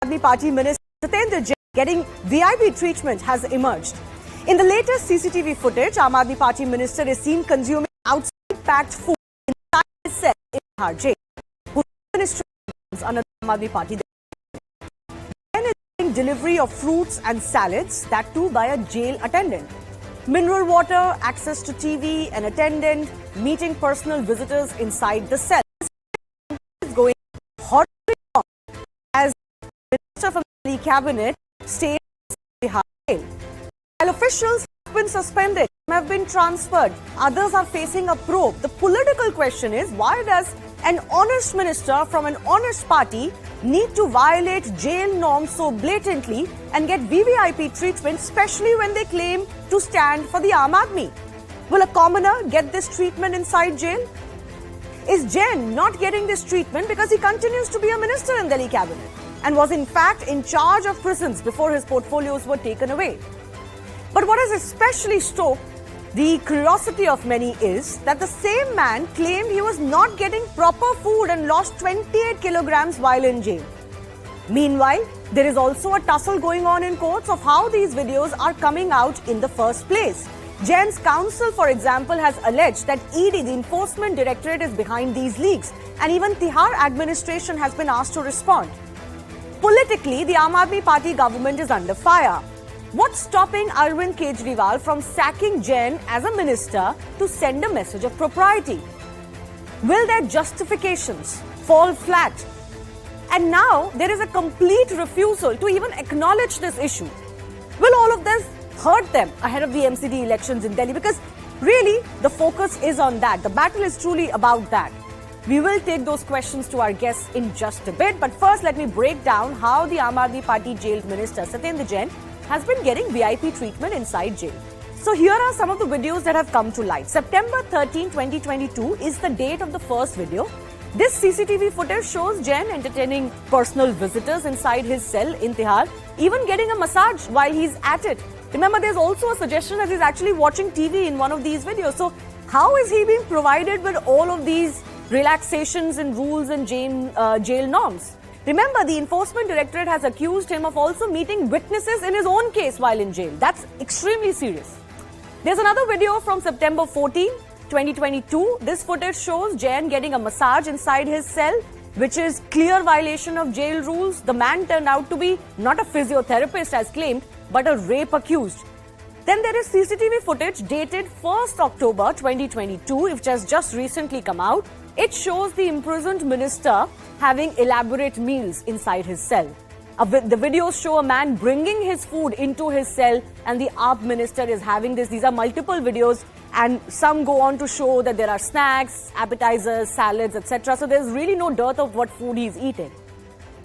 Aadmi Party Minister Satyendar Jain getting VIP treatment has emerged. In the latest CCTV footage, Aam Aadmi Party Minister is seen consuming outside packed food inside his cell in Tihar Jail. Whose minister is under Aam Aadmi Party. Jain is getting delivery of fruits and salads, that too by a jail attendant. Mineral water, access to TV, an attendant, meeting personal visitors inside the cell. This is going horribly wrong as the Minister from the Delhi Cabinet stays in Tihar Jail. While officials have been suspended, have been transferred, others are facing a probe. The political question is, why does an honest minister from an honest party need to violate jail norms so blatantly and get VVIP treatment, especially when they claim to stand for the Aam Aadmi? Will a commoner get this treatment inside jail? Is Jain not getting this treatment because he continues to be a minister in Delhi Cabinet and was in fact in charge of prisons before his portfolios were taken away? But what has especially stoked the curiosity of many is that the same man claimed he was not getting proper food and lost 28 kilograms while in jail. Meanwhile, there is also a tussle going on in courts of how these videos are coming out in the first place. Jain's counsel, for example, has alleged that ED, the Enforcement Directorate, is behind these leaks, and even Tihar administration has been asked to respond. Politically, the Aam Aadmi Party government is under fire. What's stopping Arvind Kejriwal from sacking Jain as a minister to send a message of propriety? Will their justifications fall flat? And now there is a complete refusal to even acknowledge this issue. Will all of this hurt them ahead of the MCD elections in Delhi? Because really, the focus is on that. The battle is truly about that. We will take those questions to our guests in just a bit. But first, let me break down how the Aam Aadmi Party jailed minister Satyendar Jain has been getting VIP treatment inside jail. So here are some of the videos that have come to light. September 13, 2022 is the date of the first video. This CCTV footage shows Jain entertaining personal visitors inside his cell in Tihar, even getting a massage while he's at it. Remember, there's also a suggestion that he's actually watching TV in one of these videos. So how is he being provided with all of these relaxations and rules and jail norms? Remember, the Enforcement Directorate has accused him of also meeting witnesses in his own case while in jail. That's extremely serious. There's another video from September 14, 2022. This footage shows Jain getting a massage inside his cell, which is clear violation of jail rules. The man turned out to be not a physiotherapist as claimed, but a rape accused. Then there is CCTV footage dated 1st October 2022, which has just recently come out. It shows the imprisoned minister having elaborate meals inside his cell. The videos show a man bringing his food into his cell and the AAP minister is having this. These are multiple videos and some go on to show that there are snacks, appetizers, salads, etc. So there's really no dearth of what food he's eating.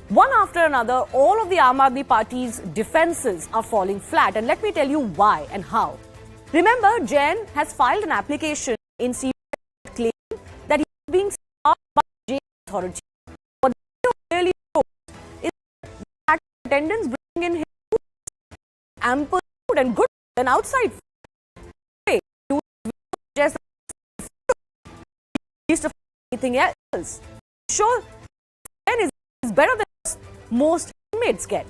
One after another, all of the Aam Aadmi Party's defences are falling flat, and let me tell you why and how. Remember, Jain has filed an application in CBI claiming that he is being starved by jail authority. What the video really shows is that attendants bring in his food, ample food and good food and outside food. Just least of anything else. Sure, Jain is better than most inmates get.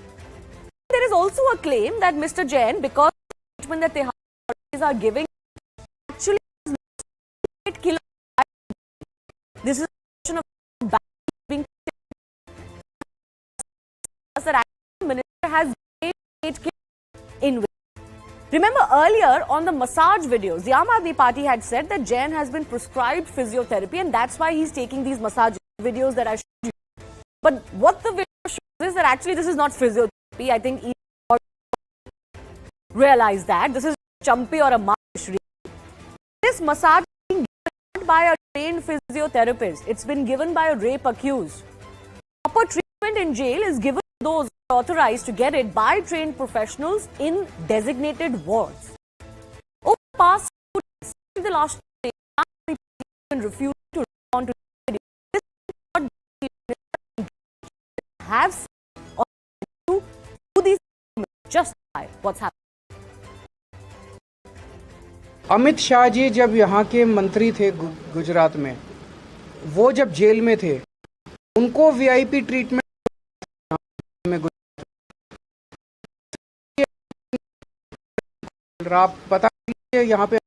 There is also a claim that Mr. Jain, because of the treatment that the authorities are giving, actually has lost 8 kilos. This is a question of being that the minister has gained 8 kilos in weight. Remember earlier on the massage videos, the Aam Aadmi Party had said that Jain has been prescribed physiotherapy and that's why he's taking these massage videos that I showed you. But what the video shows is that actually this is not physiotherapy. I think you realize that. This is chumpy or a mash. This massage is being given by a trained physiotherapist. It's been given by a rape accused. Proper treatment in jail is given to those who are authorized to get it by trained professionals in designated wards. Over the past 2 days, the last 2 days, been refused to respond to have or do these justify what's happening. Amit Shah ji जब यहाँ के मंत्री थे गुजरात में, वो जब jail में थे, उनको वीआईपी ट्रीटमेंट में रहा। आप बता दीजिए यहाँ पे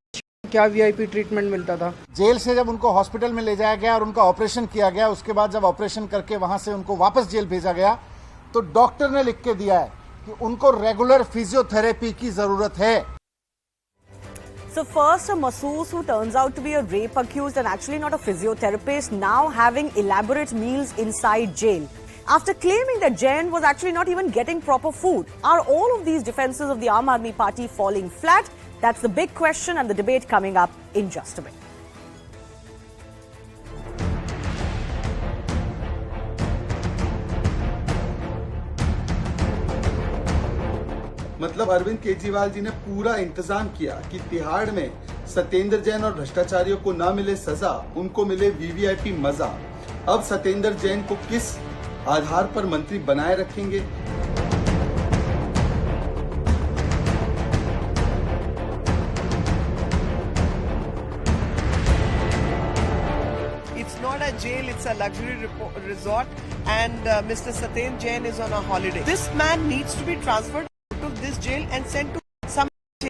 क्या वीआईपी ट्रीटमेंट मिलता था? जेल से जब उनको हॉस्पिटल में ले जाया गया और उनका ऑपरेशन किया गया, उसके बाद जब ऑपरेशन करके वहां से उनको वापस जेल भेजा गया, तो डॉक्टर ने लिख के दिया है कि उनको रेगुलर फिजियोथेरेपी की जरूरत है। So first, a masseuse who turns out to be a rape accused and actually not a physiotherapist, now having elaborate meals inside jail. After claiming that Jain was actually not even getting proper food. Are all of these defences of the Aam Aadmi Party falling flat? That's the big question and the debate coming up in just a bit. मतलब अरविंद केजरीवाल जी ने पूरा इंतजाम किया कि तिहाड़ में सत्येंद्र जैन और भ्रष्टाचारियों को ना मिले सजा, उनको मिले वीवीआईपी मजा। अब सत्येंद्र जैन को किस आधार पर मंत्री बनाए रखेंगे? It's not a jail, it's a luxury resort, and Mr. Satyendar Jain is on a holiday. This man needs to be transferred to this jail and sent to some jail.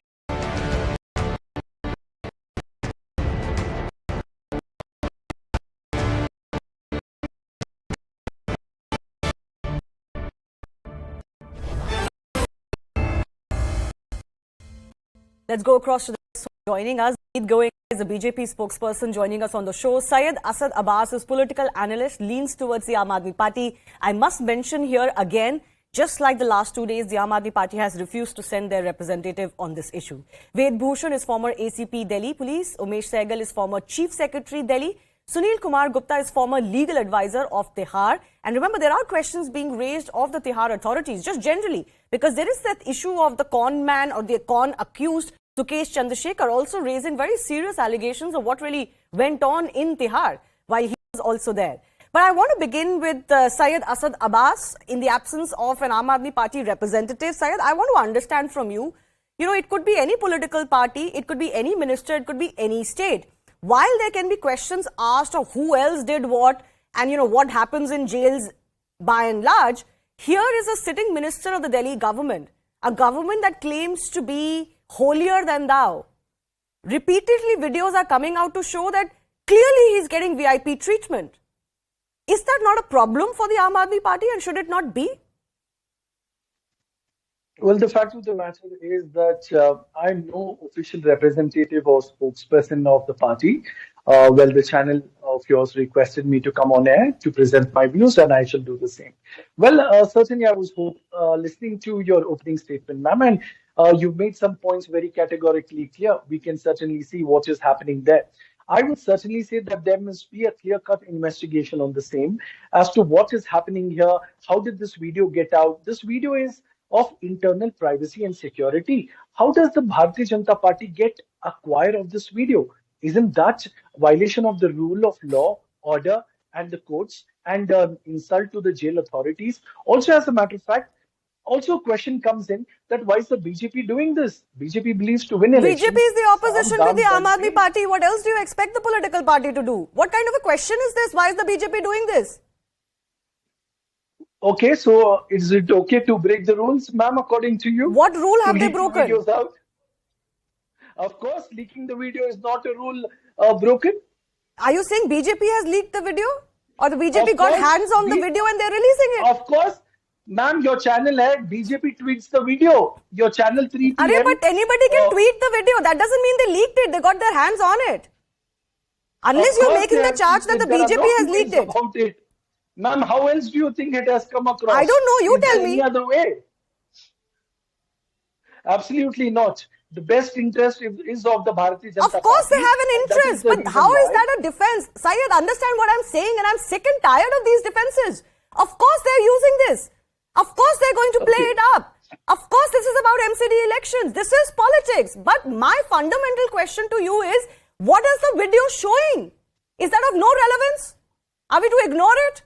Let's go across to the next one. Joining us, going is a BJP spokesperson joining us on the show. Syed Asad Abbas is political analyst, leans towards the Aam Aadmi Party. I must mention here again, just like the last 2 days, the Aam Aadmi Party has refused to send their representative on this issue. Ved Bhushan is former ACP Delhi Police. Umesh Sehgal is former Chief Secretary Delhi. Sunil Kumar Gupta is former legal advisor of Tihar. And remember, there are questions being raised of the Tihar authorities, just generally, because there is that issue of the con man or the con accused, Sukesh Chandrasekhar, also raising very serious allegations of what really went on in Tihar while he was also there. But I want to begin with Syed Asad Abbas in the absence of an Aam Aadmi Party representative. Syed, I want to understand from you, it could be any political party, it could be any minister, it could be any state. While there can be questions asked of who else did what and, what happens in jails by and large, here is a sitting minister of the Delhi government, a government that claims to be holier than thou. Repeatedly, videos are coming out to show that clearly he's getting VIP treatment. Is that not a problem for the Aam Aadmi Party, and should it not be? Well, the fact of the matter is that I'm no official representative or spokesperson of the party. The channel of yours requested me to come on air to present my views, and I shall do the same. Certainly I was listening to your opening statement, ma'am, and you've made some points very categorically clear. We can certainly see what is happening there. I would certainly say that there must be a clear-cut investigation on the same as to what is happening here. How did this video get out? This video is of internal privacy and security. How does the Bharatiya Janata Party get acquire of this video? Isn't that violation of the rule of law, order, and the courts, and insult to the jail authorities? Also, as a matter of fact, also a question comes in that why is the BJP doing this? BJP believes to win elections. BJP is the opposition to the Aam Aadmi Party. What else do you expect the political party to do? What kind of a question is this? Why is the BJP doing this? Okay, so is it okay to break the rules, ma'am, according to you? What rule have they broken? Videos out? Of course, leaking the video is not a rule broken. Are you saying BJP has leaked the video? Or the BJP got hands on the video and they're releasing it? Of course. Ma'am, your channel had BJP tweets the video. Your channel 3 PM. But anybody can tweet the video. That doesn't mean they leaked it. They got their hands on it. Unless you're making the charge that the BJP has leaked it. About it. Ma'am, how else do you think it has come across? I don't know. You tell me. Any other way? Absolutely not. The best interest is of the Bharatiya Janata Party. Of course they have an interest. But how is that a defense? Syed, understand what I'm saying, and I'm sick and tired of these defenses. Of course they're using this. Of course they're going to play it up. Of course this is about MCD elections. This is politics. But my fundamental question to you is, what is the video showing? Is that of no relevance? Are we to ignore it?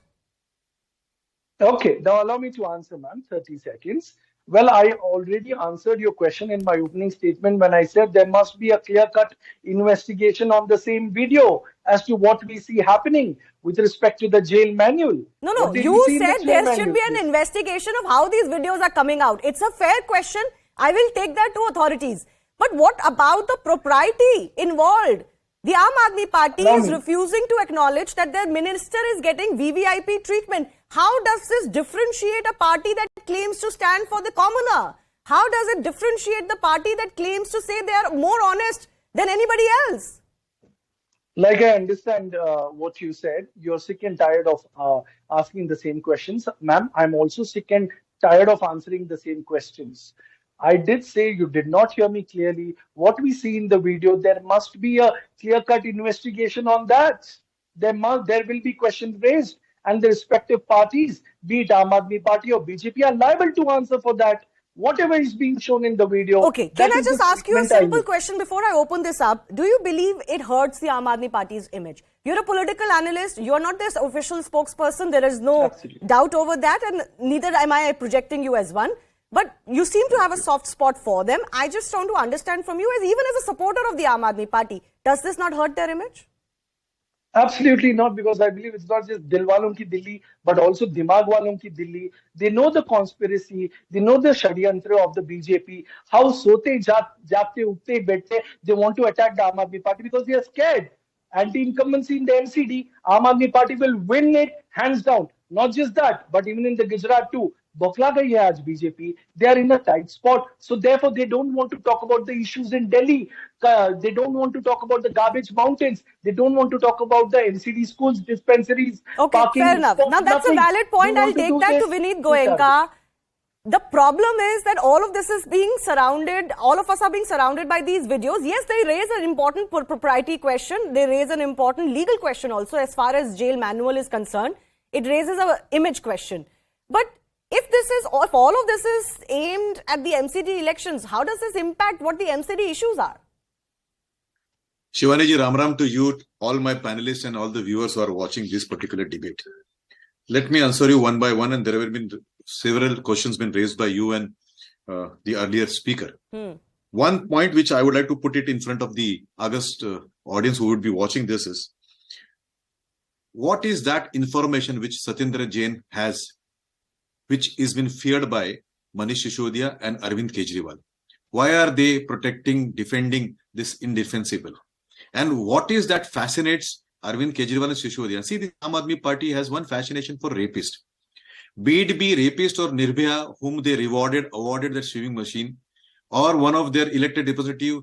Okay, now allow me to answer, ma'am, 30 seconds. Well, I already answered your question in my opening statement when I said there must be a clear-cut investigation on the same video as to what we see happening with respect to the jail manual. No, you said there should be an investigation of how these videos are coming out. It's a fair question. I will take that to authorities. But what about the propriety involved? The Aam Aadmi Party is refusing to acknowledge that their minister is getting VVIP treatment. How does this differentiate a party that claims to stand for the commoner? How does it differentiate the party that claims to say they are more honest than anybody else? Like, I understand what you said. You're sick and tired of asking the same questions. Ma'am, I'm also sick and tired of answering the same questions. I did say you did not hear me clearly. What we see in the video, there must be a clear-cut investigation on that. There will be questions raised, and the respective parties, be it Aam Aadmi Party or BJP, are liable to answer for that. Whatever is being shown in the video. Okay, can I just ask you a simple question before I open this up? Do you believe it hurts the Aam Aadmi Party's image? You're a political analyst. You're not this official spokesperson. There is no doubt over that, and neither am I projecting you as one. But you seem to have a soft spot for them. I just want to understand from you, even as a supporter of the Aam Aadmi Party, does this not hurt their image? Absolutely not, because I believe it's not just Dil Walon ki Delhi, but also Dimag Walon ki Delhi. They know the conspiracy, they know the Shadyantra of the BJP, how sote jaate utte bette, they want to attack the Aam Aadmi Party because they are scared. Anti-incumbency in the MCD, Aam Aadmi Party will win it hands down. Not just that, but even in the Gujarat too. Bokla gayi hai aaj BJP. They are in a tight spot. So therefore, they don't want to talk about the issues in Delhi. They don't want to talk about the garbage mountains. They don't want to talk about the NCD schools, dispensaries, okay, parking. Fair enough. Now that's a valid point. I'll take that to Vineet Goenka. The problem is that all of this is being surrounded, all of us are being surrounded by these videos. Yes, they raise an important propriety question. They raise an important legal question also as far as jail manual is concerned. It raises an image question. But if all of this is aimed at the MCD elections, how does this impact what the MCD issues are? Shivani ji, Ram Ram to you, all my panelists and all the viewers who are watching this particular debate. Let me answer you one by one, and there have been several questions been raised by you and the earlier speaker. One point which I would like to put it in front of the August audience who would be watching this is, what is that information which Satyendar Jain has, which is been feared by Manish Sisodia and Arvind Kejriwal? Why are they protecting, defending this indefensible? And what is that fascinates Arvind Kejriwal and Sisodia? See, the Aam Aadmi Party has one fascination for rapist. Be it be rapist or Nirbhaya, whom they awarded that sewing machine, or one of their elected representative,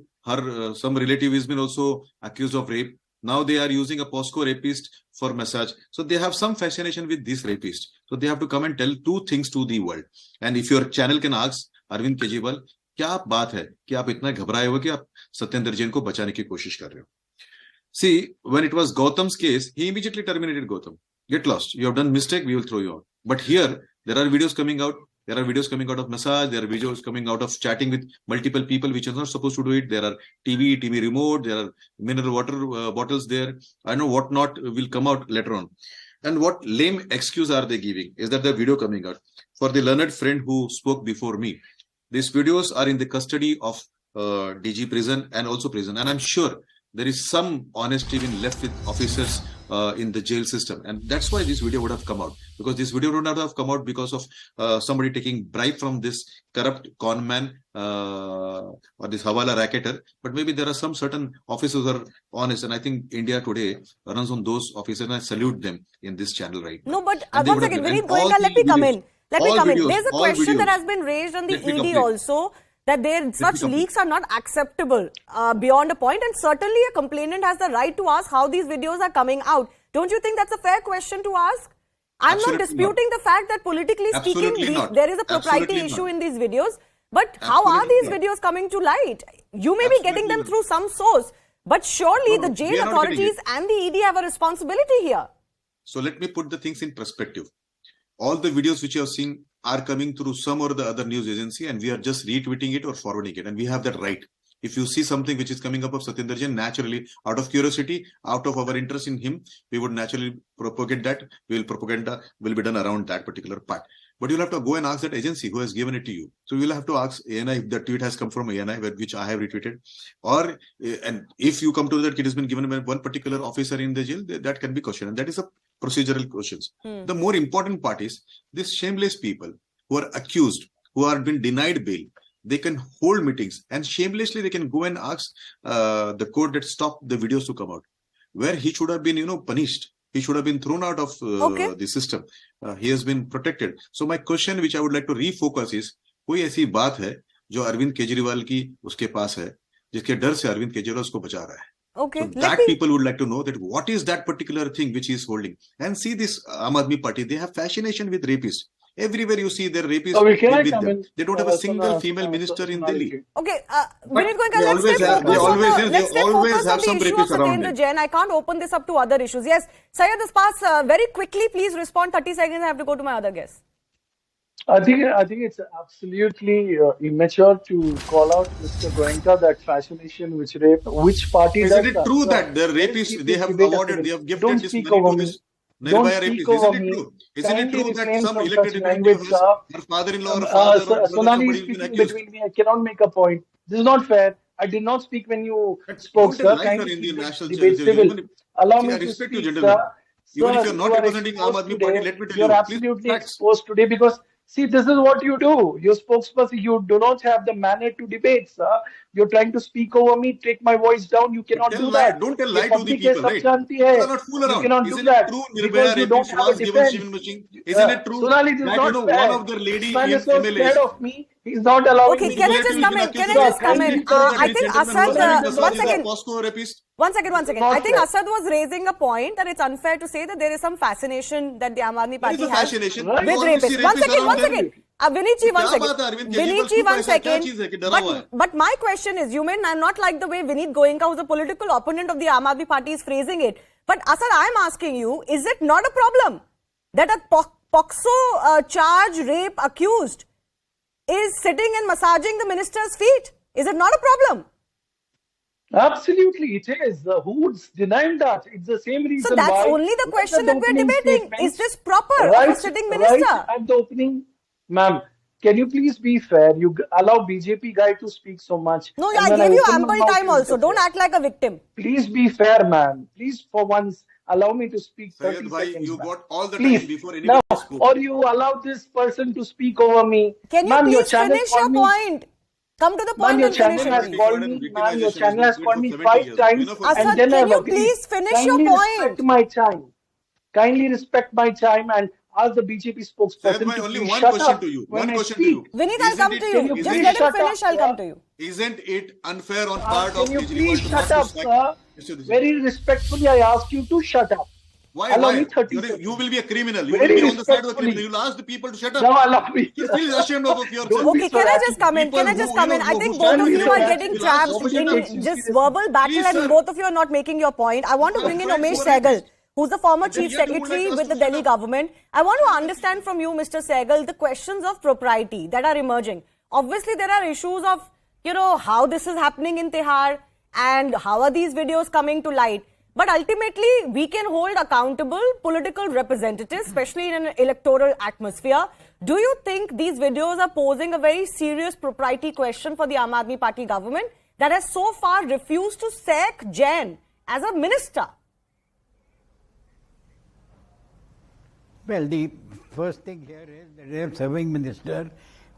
some relative has been also accused of rape. Now they are using a POSCO rapist for massage. So they have some fascination with this rapist. So they have to come and tell two things to the world. And if your channel can ask Arvind Kejriwal, क्या बात है कि आप इतना घबराए हो कि आप सत्येंद्र जैन को बचाने की कोशिश कर रहे हो? See, when it was Gautam's case, he immediately terminated Gautam. Get lost. You have done mistake, we will throw you out. But here, there are videos coming out. There are videos coming out of massage. There are videos coming out of chatting with multiple people, which are not supposed to do it. There are TV remote. There are mineral water bottles there. I know what not will come out later on. And what lame excuse are they giving? Is that the video coming out? For the learned friend who spoke before me, these videos are in the custody of DG prison and also prison. And I'm sure there is some honesty been left with officers in the jail system. And that's why this video would have come out. Because this video would not have come out because of somebody taking bribe from this corrupt con man or this Hawala racketer. But maybe there are some certain officers who are honest. And I think India today runs on those officers. And I salute them in this channel right now. No, but one second, Vineet Goenka, let me come in. There's a question that has been raised on the ED also, that such leaks are not acceptable beyond a point, and certainly a complainant has the right to ask how these videos are coming out. Don't you think that's a fair question to ask? I'm not disputing the fact that politically speaking, there is a propriety issue in these videos, but how are these videos coming to light? You may be getting them through some source, but surely the jail authorities and the ED have a responsibility here. So let me put the things in perspective. All the videos which you have seen are coming through some or the other news agency, and we are just retweeting it or forwarding it, and we have that right. If you see something which is coming up of Satyendar Jain, naturally, out of curiosity, out of our interest in him, we would naturally propagate that. Propaganda will be done around that particular part. But you'll have to go and ask that agency who has given it to you. So you'll have to ask ANI if the tweet has come from ANI, which I have retweeted. Or, and if you come to that it has been given by one particular officer in the jail, that can be questioned. And that is a procedural questions. The more important part is these shameless people who are accused, who are been denied bail. they can hold meetings and shamelessly they can go and ask the court that stop the videos to come out, where he should have been, punished. He should have been thrown out of the system. He has been protected. So my question, which I would like to refocus is, कोई ऐसी बात है जो अरविंद केजरीवाल की उसके पास है, जिसके डर से अरविंद केजरीवाल उसको बचा रहा है? Okay. So that people would like to know that what is that particular thing which he is holding. And see this Aam Aadmi Party, they have fascination with rapists. Everywhere you see their rapists with them. They don't have a single female minister in Delhi. Okay, Vinit Goenka, let's stay focused on the issue of Satyendar Jain. I can't open this up to other issues. Yes, Syed Aspas, very quickly, please respond. 30 seconds, I have to go to my other guest. I think it's absolutely immature to call out Mr. Goenka that fascination which party Isn't does it that? true that the rapists, they have awarded, they have gifted this money to this Nirbhaya rapist? Isn't it true? Isn't it true that some elected representative has her father-in-law or father or Sonali somebody is has been speaking accused? between me. I cannot make a point. This is not fair. I did not speak when you spoke, Don't tell sir. lies, Kindly sir, in the national debate channel. civil. Allow See, me I to respect you, speak, gentlemen. sir. Even Sir, if you're not you are representing Aam exposed Aadmi Party, today. let me tell You're you, please, absolutely facts. exposed today because, see, this is what you do. You're spokesperson. You do not have the manner to debate, sir. You're trying to speak over me, take my voice down. You cannot do that. Don't tell lie to the Public people, hai, right? sab janti hai. You cannot fool You around. cannot Isn't do that it true? because Nirbhaya you don't rapist have a was given defense. shiving machine. Isn't it true Sonali, this is that not fair. one of the lady This man is so scared MLAs? of me. He's not allowing Okay, me can to I just come in? Can I Sir, just come in? kindly tell I think Asad, one second. One second. Not I think fair. Asad was raising a point that it's unfair to say that there is some fascination that the Aam Aadmi There is Party a has fascination. Right. with You always see rapists. One second, around one them. second. Vinit ji, one क्या second. बात है, Arvind Vinit Kejriwal ji, को one ऐसा क्या second. चीज़ है कि डरा हुआ है? But my question is, you may not like the way Vinit Goenka, who's a political opponent of the Aam Aadmi Party, is phrasing it. But Asad, I'm asking you, is it not a problem that a POXO charge rape accused is sitting and massaging the minister's feet? Is it not a problem? Absolutely, it is. Who would deny that? It's the same reason So that's why. only the Right question at the that we're opening debating. statements, Is this proper of a sitting minister? Right at the opening, ma'am, can you please be fair? You allow BJP guy to speak so much. No, and I when gave you open my ample mouth, time you also. Don't interfere. act like a victim. Please be fair, ma'am. Please, for once, allow me to speak 30 Syed bhai, seconds. you ma'am. got all the Please. time before Now, anybody spoke. or you allow this person to speak over me. Can you Ma'am, your please channel finish your called me- point? Come to the Ma'am, point your and channel finish has it. called me. Ma'am, your channel has called me 5 times, Asad, and then can I've you agreed. please finish your Kindly point? respect my time. Kindly respect my time and ask the BJP spokesperson Syed bhai, to only please one shut question up to you. when One I question to speak. you. Vinit, I'll Isn't come it- to you. Can you Just please let him shut finish, up, I'll come sir? to you. Isn't it unfair on part of Can you Kejriwal please to shut not up, to sack sir? Mr. Dijit? Very respectfully, I ask you to shut up. Why? Allow Why? me 30 seconds. You will be a criminal. You Very will be on the side of a respectfully. criminal. You will ask the people to shut up. Now allow me. You feel ashamed of yourself. Don't be Okay, so can I rash. just come in? Can I People just who, come you in? know, I who think stand both of with you the are rash getting will trapped ask in opposition just verbal battle Please, and sir. both of you are not making your point. I want to bring in friends Umesh who are Sehgal, who's the former Then chief you have to secretary like us with the to shut Delhi up. government. I want to understand from you, Mr. Sehgal, the questions of propriety that are emerging. Obviously, there are issues of, how this is happening in Tihar and how are these videos coming to light. But ultimately, we can hold accountable political representatives, especially in an electoral atmosphere. Do you think these videos are posing a very serious propriety question for the Aam Aadmi Party government that has so far refused to sack Jain as a minister? Well, the first thing here is that a serving minister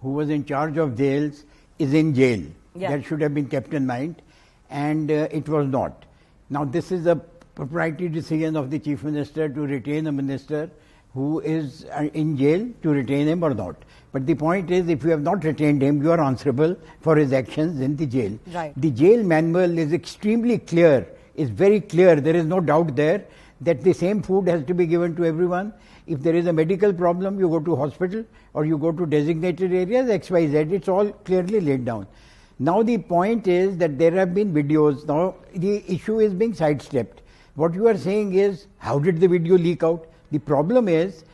who was in charge of jails is in jail. Yeah. That should have been kept in mind, and it was not. Now, this is a proprietary decision of the chief minister to retain a minister who is in jail, to retain him or not. But the point is, if you have not retained him, you are answerable for his actions in the jail. Right. The jail manual is extremely clear, is very clear. There is no doubt there that the same food has to be given to everyone. If there is a medical problem, you go to hospital or you go to designated areas, XYZ. It's all clearly laid down. Now the point is that there have been videos. Now the issue is being sidestepped. What you are saying is, how did the video leak out? The problem is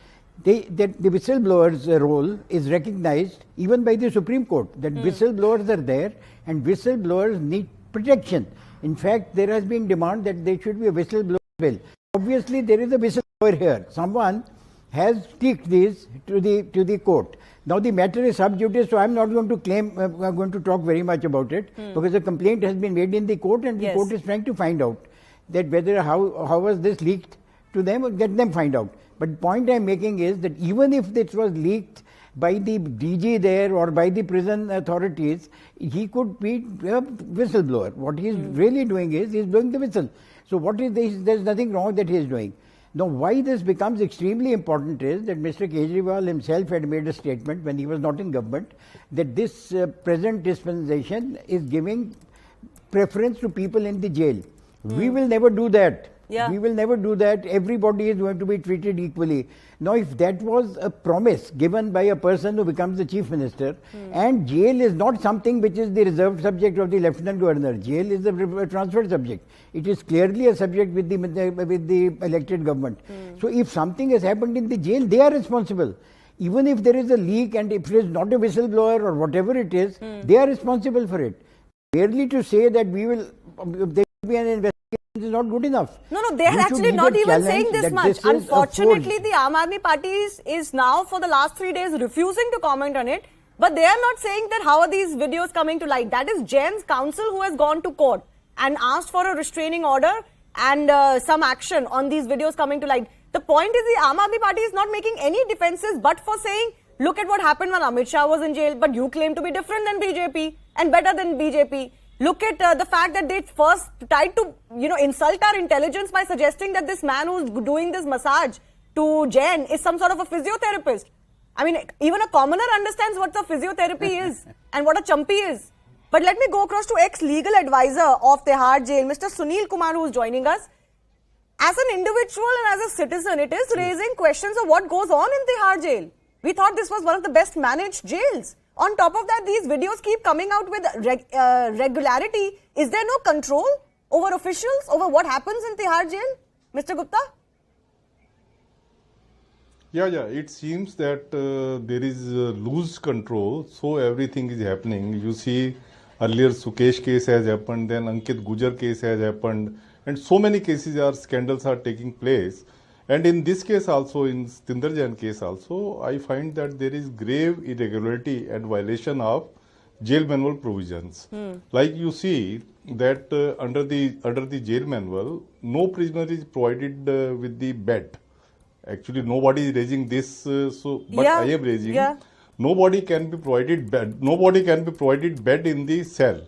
that the whistleblower's role is recognized even by the Supreme Court, that whistleblowers are there and whistleblowers need protection. In fact, there has been demand that there should be a whistleblower bill. Obviously, there is a whistleblower here. Someone has leaked this to the court. Now the matter is sub judice, so I am not going to claim, I'm going to talk very much about it, because a complaint has been made in the court and the court is trying to find out that whether how was this leaked to them, or get them find out. But the point I am making is that even if this was leaked by the DG there or by the prison authorities, he could be a whistleblower. What he is really doing is, he is blowing the whistle. So what is this? There is nothing wrong that he is doing. Now, why this becomes extremely important is that Mr. Kejriwal himself had made a statement when he was not in government that this present dispensation is giving preference to people in the jail. We will never do that. Yeah. We will never do that. Everybody is going to be treated equally. Now, if that was a promise given by a person who becomes the chief minister, and jail is not something which is the reserved subject of the lieutenant governor, jail is a transferred subject. It is clearly a subject with the elected government. So, if something has happened in the jail, they are responsible. Even if there is a leak and if it is not a whistleblower or whatever it is, they are responsible for it. Merely to say that there will be an investigation is not good enough. No, they are actually not even saying this much. Unfortunately, the Aam Aadmi Party is now for the last 3 days refusing to comment on it. But they are not saying that how are these videos coming to light. That is Jain's counsel who has gone to court and asked for a restraining order and some action on these videos coming to light. The point is the Aam Aadmi Party is not making any defenses but for saying, look at what happened when Amit Shah was in jail, but you claim to be different than BJP and better than BJP. Look at the fact that they first tried to, insult our intelligence by suggesting that this man who's doing this massage to Jain is some sort of a physiotherapist. I mean, even a commoner understands what the physiotherapy is and what a champi is. But let me go across to ex-legal advisor of Tihar Jail, Mr. Sunil Kumar, who is joining us. As an individual and as a citizen, it is raising questions of what goes on in Tihar Jail. We thought this was one of the best managed jails. On top of that, these videos keep coming out with regularity. Is there no control over officials, over what happens in Tihar Jail? Mr. Gupta? Yeah, it seems that there is loose control, so everything is happening. You see, earlier Sukesh case has happened, then Ankit Gujar case has happened, and so many scandals are taking place. And in this case also, in Satyendar Jain case also, I find that there is grave irregularity and violation of jail manual provisions. Like you see that under the jail manual, no prisoner is provided with the bed. Actually, nobody is raising this, but I am raising. Yeah. Nobody can be provided bed. Nobody can be provided bed in the cell.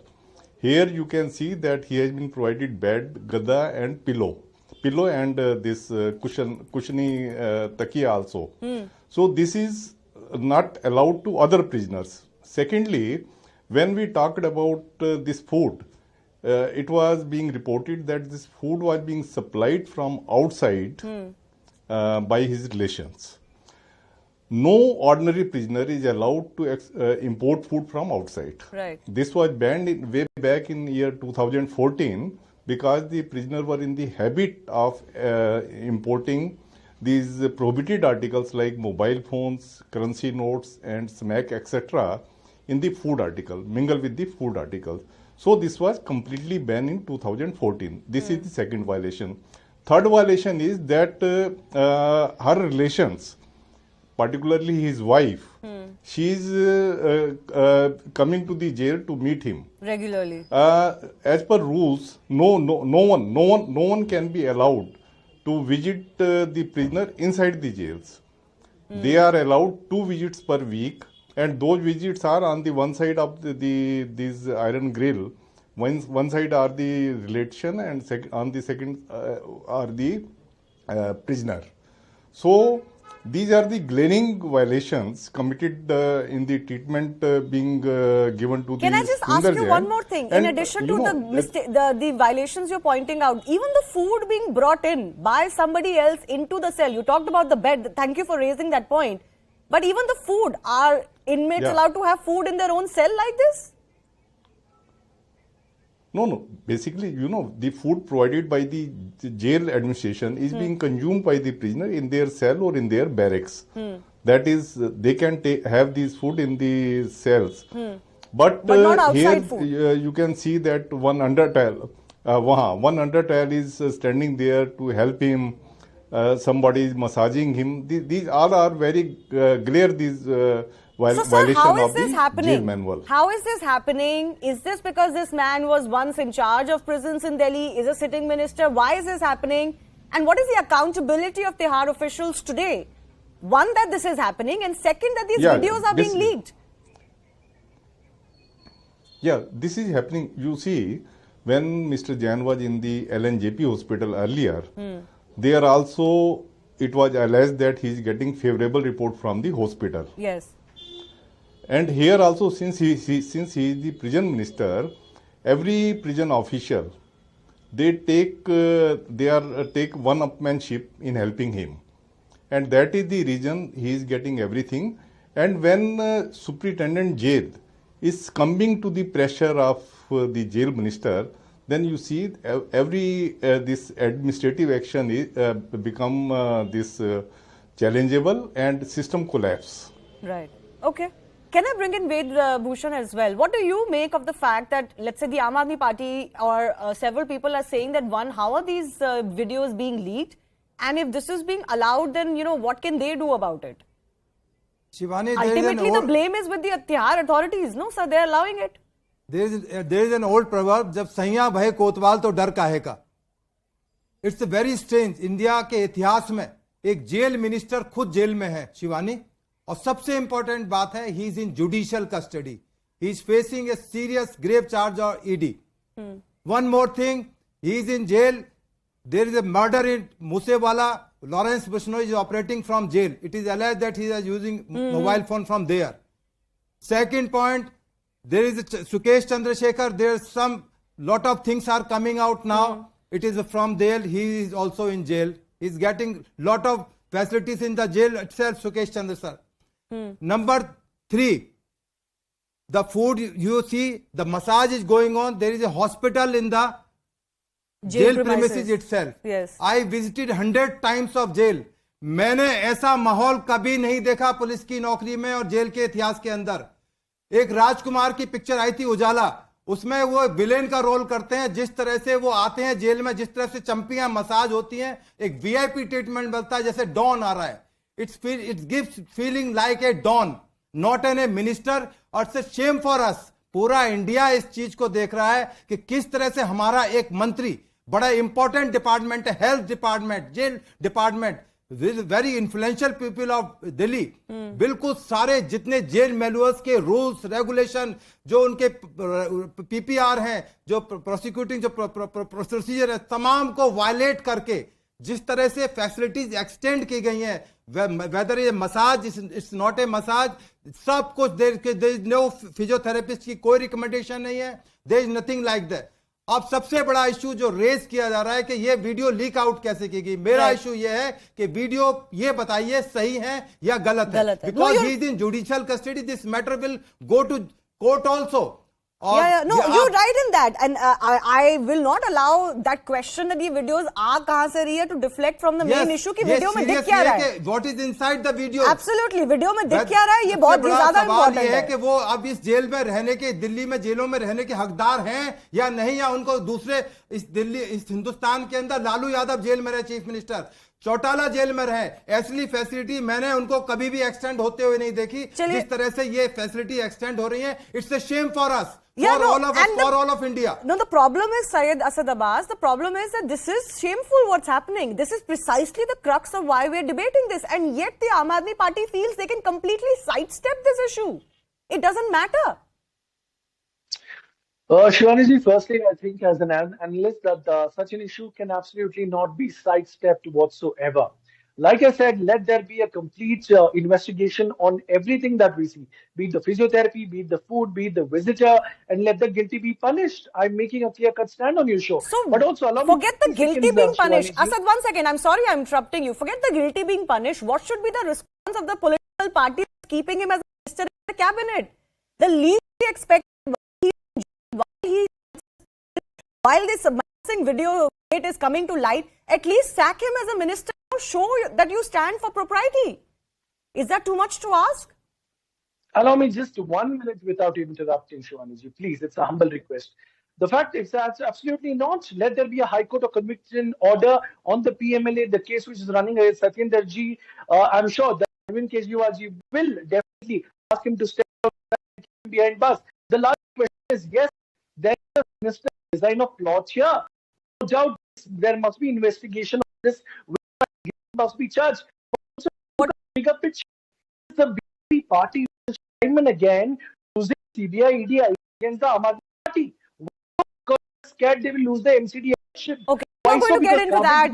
Here you can see that he has been provided bed, gada and pillow and this cushiony takiya also. So this is not allowed to other prisoners. Secondly, when we talked about this food, it was being reported that this food was being supplied from outside by his relations. No ordinary prisoner is allowed to import food from outside. Right. This was banned way back in year 2014 because the prisoners were in the habit of importing these prohibited articles like mobile phones, currency notes and smack, etc. in the food article, mingle with the food articles. So this was completely banned in 2014. This is the second violation. Third violation is that her relations, particularly his wife, she is coming to the jail to meet him regularly. As per rules, no one can be allowed to visit the prisoner inside the jails. They are allowed 2 visits per week, and those visits are on the one side of this iron grill. One side are the relation, and on the second are the prisoner. So these are the glaring violations committed in the treatment being given to the. Can I just ask you one more thing? In addition to the violations you're pointing out, even the food being brought in by somebody else into the cell. You talked about the bed. Thank you for raising that point. But even the food, are inmates allowed to have food in their own cell like this? No. Basically, the food provided by the jail administration is being consumed by the prisoner in their cell or in their barracks. That is, they can have these food in the cells. But not outside here food. You can see that one undertale is standing there to help him. Somebody is massaging him. These all are very clear. Violation of the jail manual. How is this happening? Is this because this man was once in charge of prisons in Delhi, is a sitting minister? Why is this happening? And what is the accountability of Tihar officials today? One, that this is happening, and second, that these Yeah, videos are this- being leaked. Yeah, this is happening. You see, when Mr. Jain was in the LNJP hospital earlier, there also it was alleged that he is getting favorable report from the hospital. Yes. And here also, since he is the prison minister, every prison official they take one-upmanship in helping him, and that is the reason he is getting everything. And when Superintendent Jain is coming to the pressure of the jail minister, then you see every this administrative action is become this challengeable and system collapse. Right. Okay. Can I bring in Ved Bhushan as well? What do you make of the fact that, let's say, the Aam Aadmi Party or several people are saying that, one, how are these videos being leaked? And if this is being allowed, then, what can they do about it? Shivani, Ultimately, the blame is with the Tihar authorities, no, sir? They're allowing it. there is an old proverb, जब सैया भय कोतवाल तो डर काहे का. It's very strange. India के इतिहास में एक जेल मिनिस्टर खुद जेल में है, शिवानी. और सबसे इंपॉर्टेंट बात है, he is in judicial custody. He is facing a serious grave charge और ED. One more thing, he is in jail. There is a murder in Moosewala. Lawrence Bishnoi is operating from jail. It is alleged that he is using mobile phone from there. Second point, there is Sukesh Chandrasekhar. There's some lot of things are coming out now. It is from there. He is also in jail. He's getting lot of facilities in the jail itself, Sukesh Chandrasekhar. Number 3, the food you see, the massage is going on. There is a hospital in the jail premises itself. Yes. I visited 100 times of jail. मैंने ऐसा माहौल कभी नहीं देखा police की नौकरी में और जेल के इतिहास के अंदर. एक राजकुमार की पिक्चर आई थी उजाला, उसमें वो विलेन का रोल करते हैं. जिस तरह से वो आते हैं जेल में, जिस तरह से चंपियां मसाज होती हैं, एक वीआईपी ट्रीटमेंट मिलता है, जैसे डॉन आ रहा है. It gives feeling like a don, not an a minister. और इट्स शेम फॉर अस. पूरा इंडिया इस चीज को देख रहा है कि किस तरह से हमारा एक मंत्री, बड़ा इंपॉर्टेंट डिपार्टमेंट है, health department, jail department, very influential people of Delhi, बिल्कुल सारे जितने जेल मैनुअल्स के रूल्स रेगुलेशन, जो उनके पीपीआर हैं, जो प्रोसिक्यूटिंग जो प्रोसीजर है, तमाम को वायलेट करके जिस तरह से फैसिलिटीज एक्सटेंड की गई हैं, वेदर ये massage, it's not a massage, सब कुछ, देयर इज नो फिजियोथेरेपिस्ट की कोई रिकमेंडेशन नहीं है, there is nothing like that. अब सबसे बड़ा इशू जो रेज किया जा रहा है कि ये वीडियो लीक आउट कैसे की गई. मेरा इशू ये है कि वीडियो ये बताइए सही है या गलत है. Because he is in judicial custody, this matter will go to court also. No, you're right in that, and I will not allow that question that ये videos आ कहाँ से रही है to deflect from the main issue कि video में दिख क्या रहा है. What is inside the video? Absolutely, video में दिख क्या रहा है, ये बहुत ज्यादा important है. कि वो अब इस जेल में रहने के, दिल्ली में जेलों में रहने के हकदार हैं या नहीं, या उनको दूसरे इस दिल्ली, इस हिंदुस्तान के अंदर लालू यादव जेल में रहे, चीफ मिनिस्टर चौटाला जेल में रहे, ऐसी फैसिलिटी मैंने उनको कभी भी एक्सटेंड होते हुए नहीं देखी जिस तरह से ये फैसिलिटी एक्सटेंड हो रही है. It's a Shem for us. Yeah, for all of us, for all of India. No, the problem is, Syed Asad Abbas, the problem is that this is shameful what's happening. This is precisely the crux of why we're debating this. And yet the Aam Aadmi Party feels they can completely sidestep this issue. It doesn't matter. Shivani, firstly, I think as an analyst that such an issue can absolutely not be sidestepped whatsoever. Like I said, let there be a complete investigation on everything that we see, be it the physiotherapy, be it the food, be it the visitor, and let the guilty be punished. I'm making a clear-cut stand on your show. So, but also forget the guilty being punished. Asad, 1 second. I'm sorry I'm interrupting you. Forget the guilty being punished. What should be the response of the political party keeping him as a minister in the cabinet? The least we expect, while this embarrassing video is coming to light, at least sack him as a minister. Show that you stand for propriety. Is that too much to ask? Allow me just 1 minute without interrupting, Shivaniji. Please, it's a humble request. The fact is that absolutely not. Let there be a High Court or conviction order on the PMLA, the case which is running against Satyendar ji. I'm sure that Arvind Kejriwal ji will definitely ask him to step behind bars. The last question is, yes, there is a sinister design of plot here. No doubt there must be investigation of this. Must be charged. Also, bigger picture is the BJP party time and again using CBI, ED against the Aam Aadmi Party. Because scared they will lose the MCD election. Okay, I'm not going to get into that.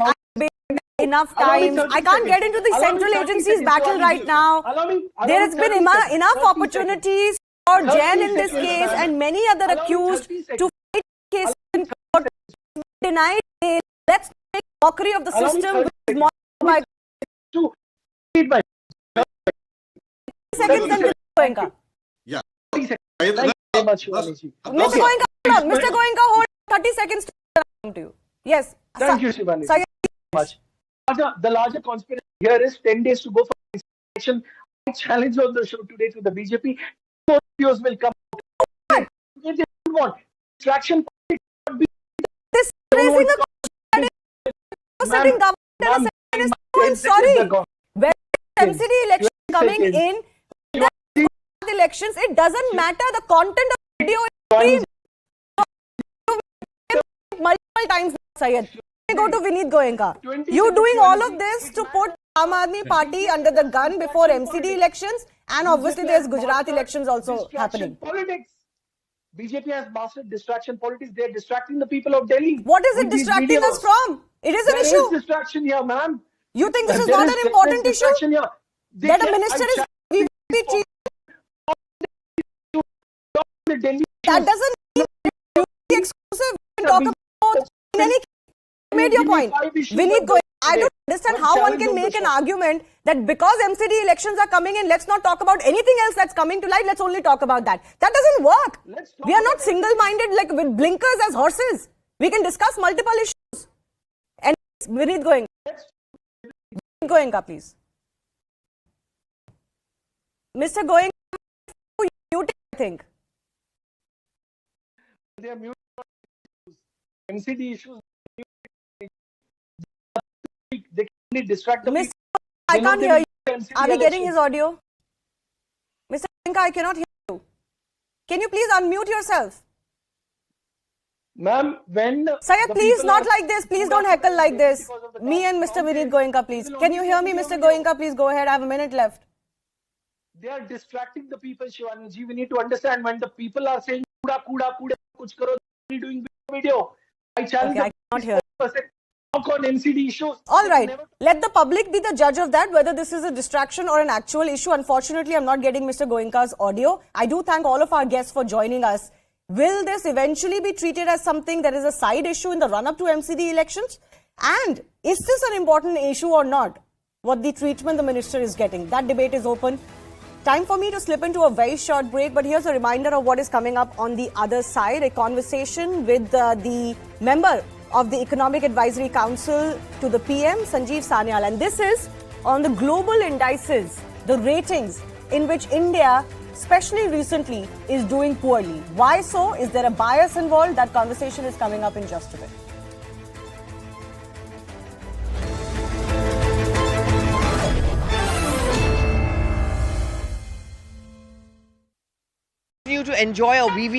Enough times. I can't get into the central agencies battle right now. There has been enough opportunities for Jain in this case and many other accused to fight cases in court, denied bail. Let's make mockery of the system. Which is by 30 seconds then Goenka. Yeah. Thank you very much, Shivani. Mr. Goenka, hold 30 seconds to you. Yes. Thank you, Shivani. Thank you very much. The larger conspiracy here is 10 days to go for election. I challenge on the show today to the BJP. More videos will come out. If they don't want distraction, this is raising a sitting government. I'm sorry. Where MCD election coming in, the elections, it doesn't matter the content of the video is multiple times, Syed. Go to Vineet Goenka. You doing all of this to put Aam Aadmi Party under the gun before MCD elections, and obviously there's Gujarat elections also happening. Politics. BJP has mastered distraction politics. They are distracting the people of Delhi. What is it distracting us from? It is an issue. There is distraction here, ma'am. You think this is not an important issue? That a minister is VVP that doesn't mean it's exclusive. We can talk about in any case. You made your point. Vineet Goenka, I don't understand how one can make an argument that because MCD elections are coming in, let's not talk about anything else that's coming to light. Let's only talk about that. That doesn't work. We are not single-minded like with blinkers as horses. We can discuss multiple issues. And Vineet Goenka, please. Mr. Goenka, you I think. They are muted. MCD issues. They can distract the people. I can't hear you. Are we getting his audio? Mr. Goenka, I cannot hear you. Can you please unmute yourself? Ma'am, when... Syed, please not like this. Please don't heckle like this. Me and Mr. Vineet Goenka, please. Can you hear me, Mr. Goenka? Please go ahead. I have a minute left. They are distracting the people, Shivani ji. We need to understand when the people are saying, kuda, kuda, kuda, kuch karo, they're doing video. I challenge I cannot hear. On MCD issues. All right. Let the public be the judge of that, whether this is a distraction or an actual issue. Unfortunately, I'm not getting Mr. Goenka's audio. I do thank all of our guests for joining us. Will this eventually be treated as something that is a side issue in the run-up to MCD elections? And is this an important issue or not? What the treatment the minister is getting? That debate is open. Time for me to slip into a very short break, but here's a reminder of what is coming up on the other side. A conversation with the member of the Economic Advisory Council to the PM, Sanjeev Sanyal. And this is on the global indices, the ratings in which India, especially recently, is doing poorly. Why so? Is there a bias involved? That conversation is coming up in just a bit. You to enjoy a VV